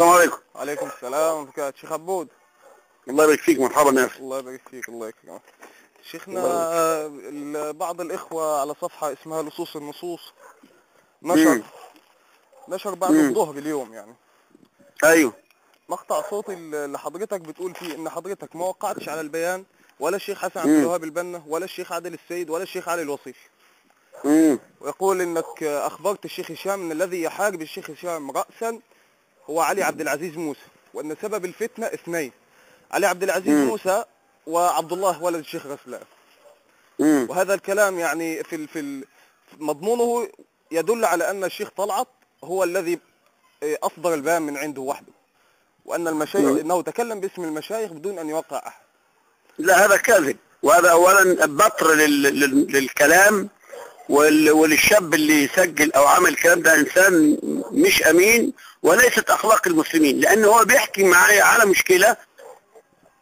السلام عليكم. عليكم السلام ورحمة الله. شيخ عبود، الله يبارك فيك، مرحبا يا اخي. الله يبارك فيك. الله يكرمك شيخنا. بعض الإخوة على صفحة اسمها لصوص النصوص نشر بعد الظهر اليوم يعني ايوه. مقطع صوتي اللي حضرتك بتقول فيه ان حضرتك ما وقعتش على البيان ولا الشيخ حسن عبد الوهاب البنا ولا الشيخ عادل السيد ولا الشيخ علي الوصيفي. ويقول انك اخبرت الشيخ هشام ان الذي يحارب الشيخ هشام رأسا هو علي عبد العزيز موسى، وان سبب الفتنة اثنين: علي عبد العزيز موسى وعبد الله ولد الشيخ غسلان. وهذا الكلام يعني في مضمونه يدل على ان الشيخ طلعت هو الذي اصدر البيان من عنده وحده، وان المشايخ انه تكلم باسم المشايخ بدون ان يوقع احد. لا، هذا كاذب، وهذا اولا بطر للكلام، وللشاب اللي يسجل او عمل الكلام ده انسان مش امين، وليست اخلاق المسلمين، لان هو بيحكي معايا على مشكله.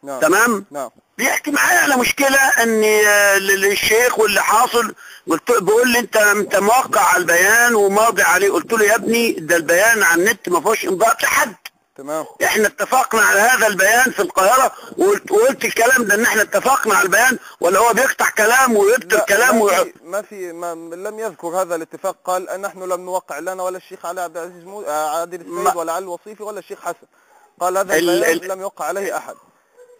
نعم. تمام. نعم. بيحكي معايا على مشكله ان الشيخ واللي حاصل، بيقول لي انت موقع على البيان وماضي عليه. قلت له يا ابني ده البيان على النت ما فيهوش امضاء لحد. تمام. احنا اتفقنا على هذا البيان في القاهرة، وقلت الكلام ده ان احنا اتفقنا على البيان، ولا هو بيقطع كلام ويكتب كلام ما لم يذكر هذا الاتفاق. قال ان نحن لم نوقع لنا ولا الشيخ علي عبد العزيز عادل السيد ولا علي الوصيفي ولا الشيخ حسن. قال هذا البيان لم يوقع عليه احد،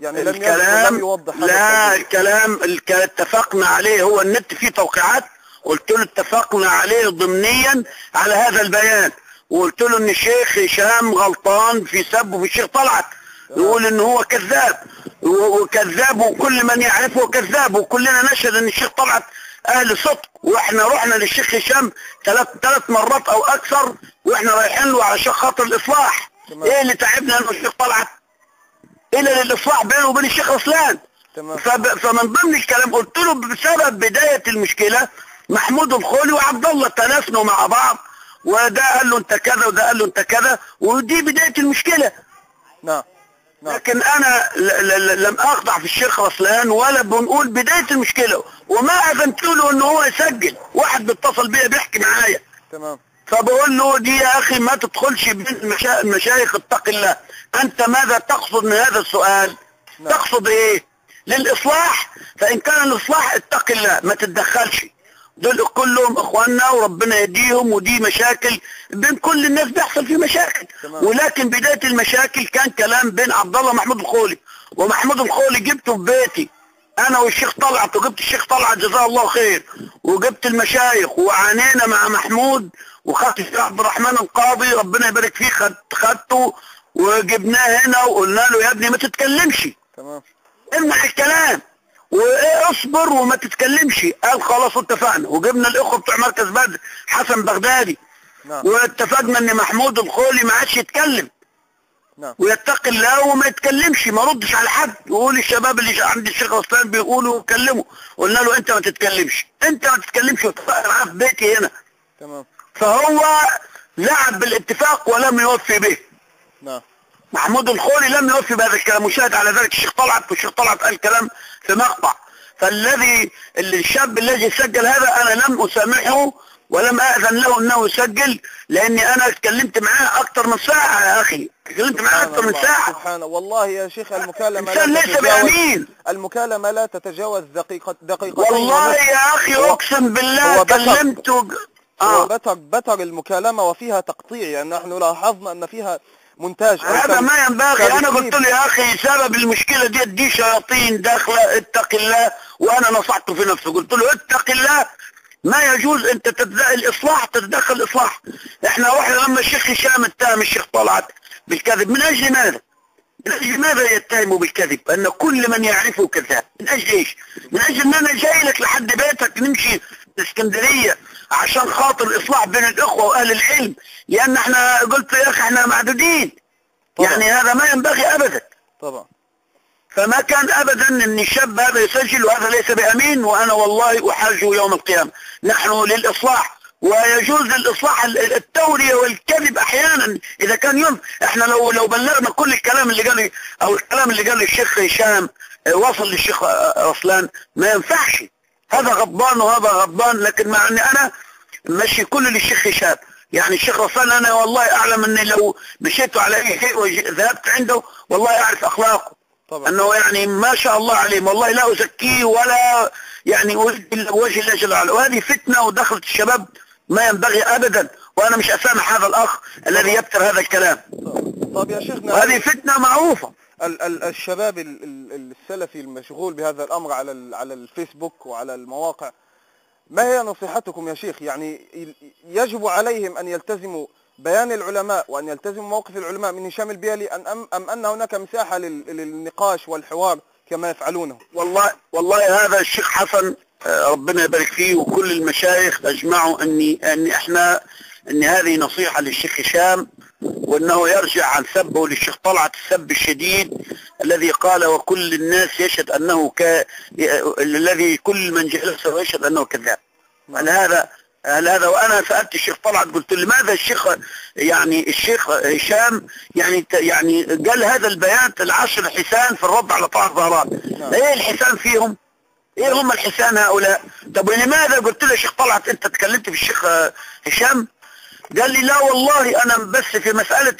يعني لم يذكر، لم يوضح هذا. لا، الكلام اللي اتفقنا عليه هو النت فيه توقيعات. قلت له اتفقنا عليه ضمنيا على هذا البيان، وقلت له ان الشيخ هشام غلطان في سبه في الشيخ طلعت، يقول ان هو كذاب وكذاب، وكل من يعرفه كذاب، وكلنا نشهد ان الشيخ طلعت اهل صدق. واحنا رحنا للشيخ هشام ثلاث مرات او اكثر، واحنا رايحين له علشان خاطر الاصلاح. ايه اللي تعبنا انه الشيخ طلعت الى للاصلاح بينه وبين الشيخ رسلان. فمن ضمن الكلام قلت له بسبب بداية المشكلة محمود الخولي وعبد الله تنافسوا مع بعض، وده قال له انت كذا وده قال له انت كذا، ودي بداية المشكلة. نعم. لكن انا لم اخضع في الشيخ رسلان، ولا بنقول بداية المشكلة، وما اذنت له ان هو يسجل. واحد بيتصل بيا بيحكي معايا. تمام. فبقول له دي يا اخي ما تدخلش بين المشايخ، اتق الله. انت ماذا تقصد من هذا السؤال؟ نعم. تقصد ايه؟ للاصلاح، فان كان الاصلاح اتق الله ما تتدخلش. دول كلهم اخواننا وربنا يهديهم، ودي مشاكل بين كل الناس، بيحصل في مشاكل. تمام. ولكن بداية المشاكل كان كلام بين عبد الله ومحمود الخولي، ومحمود الخولي جبته في بيتي انا والشيخ طلعت، وجبت الشيخ طلعت جزاه الله خير، وجبت المشايخ، وعانينا مع محمود، وخدت الشيخ عبد الرحمن القاضي ربنا يبارك فيه، خدته وجبناه هنا وقلنا له يا ابني ما تتكلمش. تمام. امنع الكلام واصبر وما تتكلمش. قال خلاص اتفقنا، وجبنا الاخوه بتوع مركز بدر حسن بغدادي. نعم. واتفقنا ان محمود الخولي ما عادش يتكلم. نعم. ويتقي الله وما يتكلمش، ما ردش على حد، ويقول الشباب اللي عند الشيخ رسلان بيقولوا وكلموا. قلنا له انت ما تتكلمش، انت ما تتكلمش، واتفقنا معاه في بيتي هنا. تمام. فهو لعب بالاتفاق ولم يوفي به. نعم. محمود الخولي لم يوفي بهذا الكلام، وشاهد على ذلك الشيخ طلعت، والشيخ طلعت قال كلام في مقطع. الشاب الذي سجل هذا انا لم اسامحه ولم اذن له انه يسجل، لاني انا اتكلمت معاه اكثر من ساعه يا اخي، اتكلمت معاه اكثر من ساعه. سبحان والله يا شيخ، المكالمه ليس بامين، المكالمه لا تتجاوز دقيقتين. والله يا اخي اقسم بالله كلمته. بتر المكالمه وفيها تقطيع، يعني نحن لاحظنا ان فيها مونتاج. هذا ما ينبغي. انا قلت له يا اخي سبب المشكله دي شياطين داخله، اتق الله. وانا نصحته في نفسه، قلت له اتق الله، ما يجوز انت الاصلاح تتدخل الاصلاح. احنا رحنا لما الشيخ هشام اتهم الشيخ طلعت بالكذب، من اجل ماذا؟ من اجل ماذا يتهموا بالكذب؟ ان كل من يعرفه كذاب. من اجل ايش؟ من اجل ان انا جاي لك لحد بيتك نمشي الاسكندريه عشان خاطر الاصلاح بين الاخوه واهل العلم، لان احنا قلت يا اخي احنا معدودين. طبعا. يعني هذا ما ينبغي ابدا. طبعا. فما كان ابدا ان الشاب هذا يسجل، وهذا ليس بامين، وانا والله احاجه يوم القيامه. نحن للاصلاح، ويجوز للاصلاح التوريه والكذب احيانا اذا كان يوم. احنا لو بلغنا كل الكلام اللي قاله او الكلام اللي قاله الشيخ هشام وصل للشيخ رسلان ما ينفعش. هذا غضبان وهذا غضبان، لكن مع ان انا ماشي كل للشيخ هشام، يعني الشيخ رسلان انا والله اعلم اني لو مشيت على اي شيء وذهبت عنده والله اعرف اخلاقه طبعا. انه يعني ما شاء الله عليه، والله لا ازكيه ولا يعني اريد وجه الله جل وعلا. وهذه فتنه ودخلت الشباب ما ينبغي ابدا، وانا مش اسامح هذا الاخ الذي يبتر هذا الكلام. طب يا شيخنا، وهذه فتنه معروفه. الشباب السلفي المشغول بهذا الامر على الفيسبوك وعلى المواقع، ما هي نصيحتكم يا شيخ؟ يعني يجب عليهم ان يلتزموا بيان العلماء وان يلتزموا موقف العلماء من هشام البيلي ام ان هناك مساحه للنقاش والحوار كما يفعلونه؟ والله هذا الشيخ حسن ربنا يبارك فيه وكل المشايخ اجمعوا ان هذه نصيحه للشيخ هشام، وانه يرجع عن سبه للشيخ طلعت السب الشديد الذي قال وكل الناس يشهد انه الذي كل من جلسه يشهد انه كذاب. هذا وانا سالت الشيخ طلعت قلت له لماذا الشيخ هشام يعني قال هذا البيان العشر حسان في الرد على طه الزهران. ايه الحسان فيهم؟ ايه هم الحسان هؤلاء؟ طب ولماذا؟ قلت له يا شيخ طلعت انت تكلمت في الشيخ هشام؟ قال لي لا والله انا بس في مسألة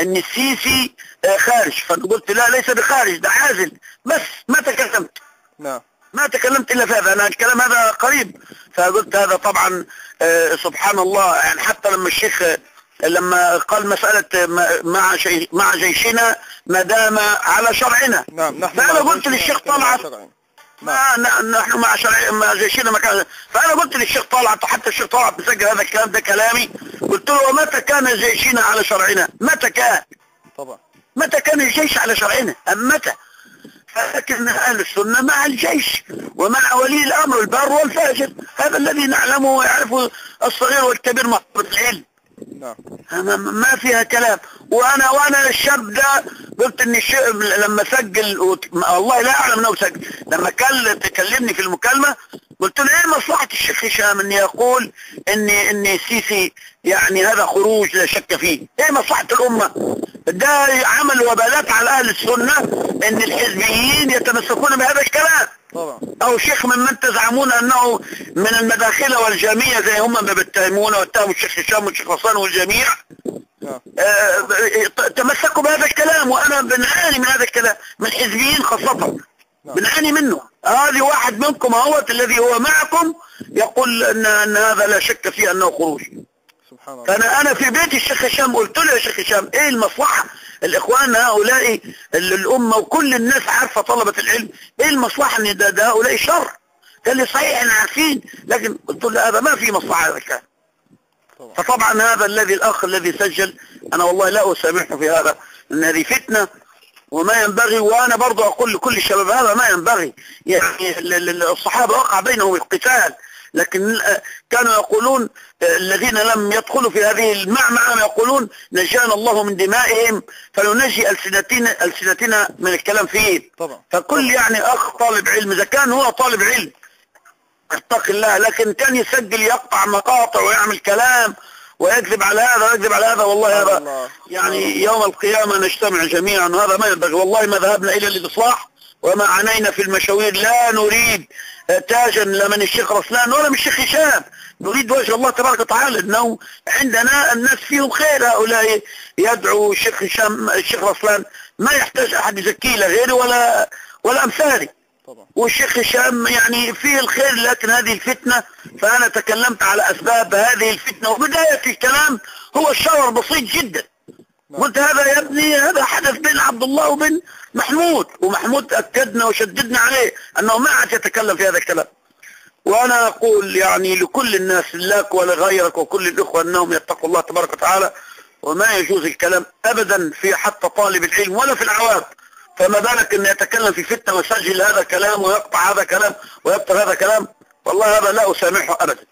ان السيسي خارج. فقلت لا ليس بخارج، ده عازل بس، ما تكلمت. نعم. ما تكلمت الا في هذا، انا الكلام هذا قريب. فقلت هذا طبعا سبحان الله، يعني حتى لما الشيخ لما قال مسألة مع جيشنا ما دام على شرعنا. نعم. نحن فانا قلت للشيخ طلعت نحن مع جيشنا مكان. فانا قلت للشيخ طلعت، حتى الشيخ طلعت مسجل هذا الكلام، ده كلامي. قلت له ومتى كان جيشنا على شرعنا؟ متى كان؟ طبعا. متى كان الجيش على شرعنا؟ ام متى؟ فلكن اهل السنه مع الجيش ومع ولي الامر البار والفاجر، هذا الذي نعلمه ويعرفه الصغير والكبير محبة العلم. نعم. ما فيها كلام. وانا الشاب ده قلت ان لما سجل والله لا اعلم انه سجل، لما تكلمني في المكالمه قلت له ايه مصلحه الشيخ هشام ان يقول ان السيسي يعني هذا خروج لا شك فيه؟ ايه مصلحه الامه؟ ده عمل وبالات على اهل السنه ان الحزبيين يتمسكون بهذا الكلام. طبعا. او شيخ ممن تزعمون انه من المداخله والجميع زي هم ما بيتهمون واتهموا الشيخ هشام والشيخ رسلان والجميع. تمسكوا بهذا الكلام، وانا بنعاني من هذا الكلام من الحزبيين خاصه. بنعاني منه. هذه واحد منكم اهوت الذي هو معكم يقول ان هذا لا شك فيه انه خروج. سبحان الله. فانا في بيت الشيخ هشام قلت له يا شيخ هشام ايه المصلحه؟ الاخوان هؤلاء الامه وكل الناس عارفه طلبه العلم، ايه المصلحه ان ده هؤلاء شر؟ قال لي صحيح احنا عارفين، لكن قلت له هذا ما في مصلحه هذا الكلام. فطبعا هذا الاخ الذي سجل انا والله لا اسامحه في هذا، ان هذه فتنه وما ينبغي. وانا برضو اقول لكل الشباب هذا ما ينبغي. يعني الصحابه وقع بينهم القتال، لكن كانوا يقولون الذين لم يدخلوا في هذه المعمعة يقولون نجانا الله من دمائهم فلنجي ألسنتنا من الكلام فيه. طبعا. فكل يعني أخ طالب علم إذا كان هو طالب علم اتق الله، لكن كان يسجل يقطع مقاطع ويعمل كلام ويكذب على هذا ويكذب على هذا، والله هذا يعني يوم القيامة نجتمع جميعا، وهذا ما ينبغي. والله ما ذهبنا إلى الإصلاح وما عنينا في المشاوير، لا نريد تاجا لا من الشيخ رسلان ولا من الشيخ هشام، نريد وجه الله تبارك وتعالى، انه عندنا الناس فيهم خير. هؤلاء يدعو الشيخ هشام الشيخ رسلان ما يحتاج احد يزكيه لا غيري ولا امثالي. والشيخ هشام يعني فيه الخير، لكن هذه الفتنة فانا تكلمت على اسباب هذه الفتنة، وبداية الكلام هو الشاور بسيط جدا. قلت هذا يا ابني هذا حدث بين عبد الله وبين محمود، ومحمود أكدنا وشددنا عليه أنه ما عاد يتكلم في هذا الكلام. وأنا أقول يعني لكل الناس لك ولغيرك وكل الإخوة أنهم يتقوا الله تبارك وتعالى، وما يجوز الكلام أبدا في حتى طالب العلم ولا في العوام. فما بالك أن يتكلم في فتنة ويسجل هذا كلام ويقطع هذا كلام ويبطل هذا كلام، والله هذا لا أسامحه أبدا.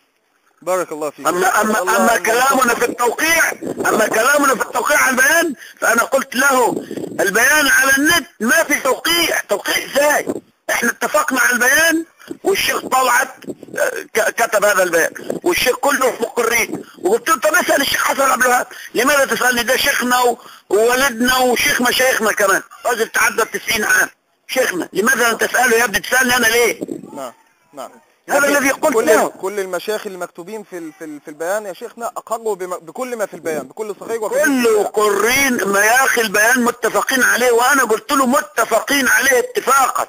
بارك الله فيك. أما كلامنا في التوقيع على البيان، فأنا قلت له البيان على النت ما في توقيع ازاي؟ احنا اتفقنا على البيان والشيخ طلعت كتب هذا البيان والشيخ كله مقرين، وقلت له طب اسال الشيخ حسن عبد الوهاب، لماذا تسالني؟ ده شيخنا وولدنا وشيخ مشايخنا كمان، راجل تعدى 90 عام شيخنا، لماذا انت تساله يا ابني؟ تسالني انا ليه؟ نعم. هذا الذي قلت كل له. كل المشايخ المكتوبين في البيان يا شيخنا أقروا بكل ما في البيان، بكل صغير وكبير. كل قرين مياخ البيان متفقين عليه، وانا قلت له متفقين عليه اتفاقا،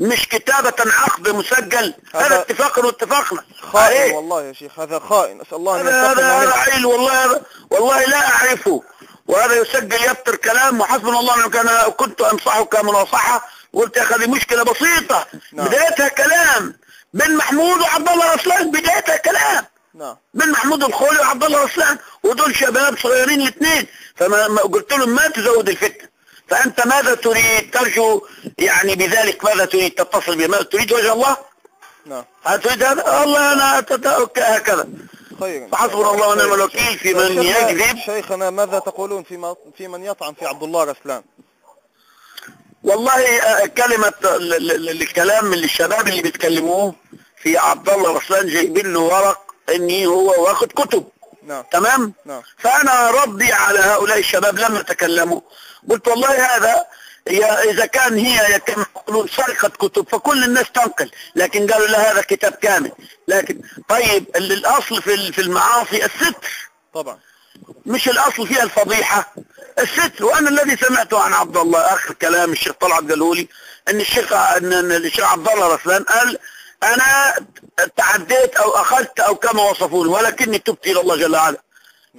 مش كتابة عقد مسجل. هذا اتفاقا واتفقنا خائن عليه. والله يا شيخ، هذا خائن، أسأل الله أن هذا ينتقم منه. عيل والله لا اعرفه، وهذا يسجل يفتر كلام، وحسبنا الله ونعم الوكيل. كنت انصحه مناصحة، قلت يا اخي هذه مشكلة بسيطة. نعم. بدايتها كلام بن محمود وعبد الله رسلان، بدايتها كلام نعم. بن محمود الخولي وعبد الله رسلان، ودول شباب صغيرين الاثنين. فما قلت لهم ما تزود الفتنة. فأنت ماذا تريد؟ ترجو يعني بذلك ماذا تريد؟ تتصل بماذا تريد؟ وجه الله؟ نعم. هل تريد هذا؟ الله أنا هكذا. خير. فحسبنا الله ونعم الوكيل في من يكذب. شيخنا ماذا تقولون في من يطعن في عبد الله رسلان؟ والله كلمة الكلام من الشباب اللي بيتكلموه في عبد الله رسلان جايبين له ورق اني هو واخد كتب. نعم. تمام. نعم. فانا ردي على هؤلاء الشباب لما تكلموا قلت والله هذا اذا كان هي كما يقولون سرقة كتب فكل الناس تنقل، لكن قالوا لا هذا كتاب كامل. لكن طيب الاصل في المعاصي الستر، طبعا مش الاصل فيها الفضيحة، الستر. وانا الذي سمعته عن عبد الله اخر كلام الشيخ طلعت قالوا لي ان الشيخ عبد الله رسلان قال انا تعديت او اخذت او كما وصفوني ولكني تبت الى الله جل وعلا.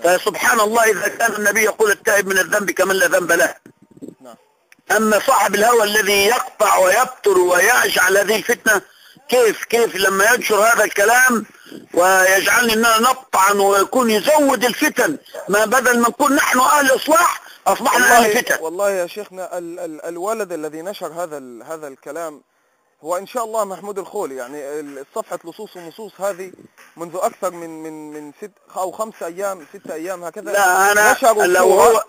فسبحان الله اذا كان النبي يقول التائب من الذنب كمن لا ذنب له. اما صاحب الهوى الذي يقطع ويبتر ويجعل هذه الفتنة، كيف لما ينشر هذا الكلام ويجعلني اننا نطعن ويكون يزود الفتن، ما بدل ما نكون نحن اهل اصلاح اصبحنا اهل فتن. والله يا شيخنا الولد الذي نشر هذا الكلام هو ان شاء الله محمود الخولي. يعني صفحة لصوص ونصوص هذه منذ اكثر من 6 أو 5 أيام 6 أيام هكذا. لا أنا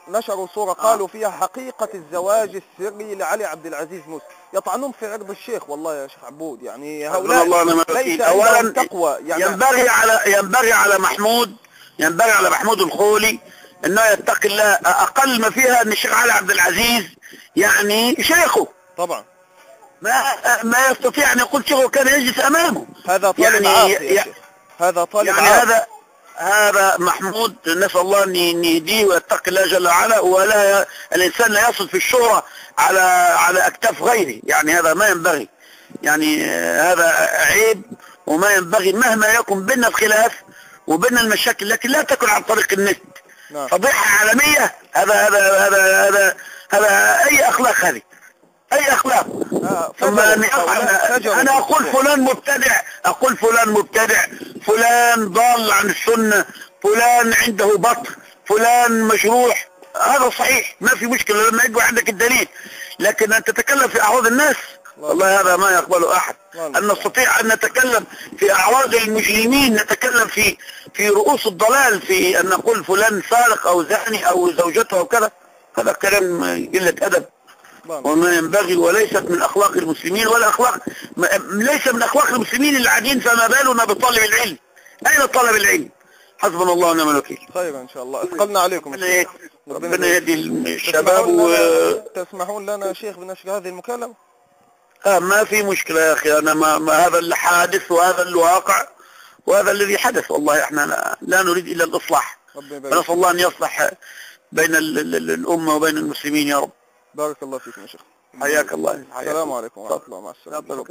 نشروا صورة قالوا فيها حقيقة الزواج السري لعلي عبد العزيز موسى، يطعنون في عرض الشيخ. والله يا شيخ عبود يعني هؤلاء ليس عندهم تقوى. يعني ينبغي على محمود الخولي انه يتقي الله. اقل ما فيها ان الشيخ علي عبد العزيز يعني شيخه طبعا ما يستطيع ان يقول شيخه كان يجلس امامه. هذا طالب عاصي هذا طالب عاصي. هذا محمود نسأل الله ان يهديه ويتقي الله جل وعلا، ولا الانسان لا يصل في الشهرة على اكتاف غيره. يعني هذا ما ينبغي، يعني هذا عيب وما ينبغي مهما يكن بيننا الخلاف وبيننا المشاكل، لكن لا تكن عن طريق النت. فضيحة عالمية. هذا اي اخلاق، هذه اي اخلاق. ثم انا اقول فلان مبتدع، فلان ضال عن السنة، فلان عنده بطر، فلان مجروح. هذا صحيح ما في مشكلة لما يجوا عندك الدليل، لكن ان تتكلم في اعراض الناس والله هذا ما يقبله احد. ان نستطيع ان نتكلم في اعراض المجرمين، نتكلم في رؤوس الضلال، في ان نقول فلان سارق او زاني او زوجته او كذا، هذا كلام قلة ادب وما ينبغي، وليست من اخلاق المسلمين ولا ليس من اخلاق المسلمين اللي قاعدين. فما بالنا بطالب العلم؟ اين طالب العلم؟ حسبنا الله ونعم الوكيل. خير ان شاء الله. اثقلنا عليكم. ربنا يهدي الشباب. تسمحون لنا يا شيخ بنشر هذه المكالمة؟ ما في مشكلة يا اخي. انا ما هذا اللي حادث وهذا الواقع وهذا الذي حدث. والله احنا لا نريد الا الاصلاح، فنسأل الله ان يصلح بين الامة وبين المسلمين يا رب. بارك الله فيكم يا شيخ. حياك الله. السلام عليكم ورحمة الله. مع السلامة.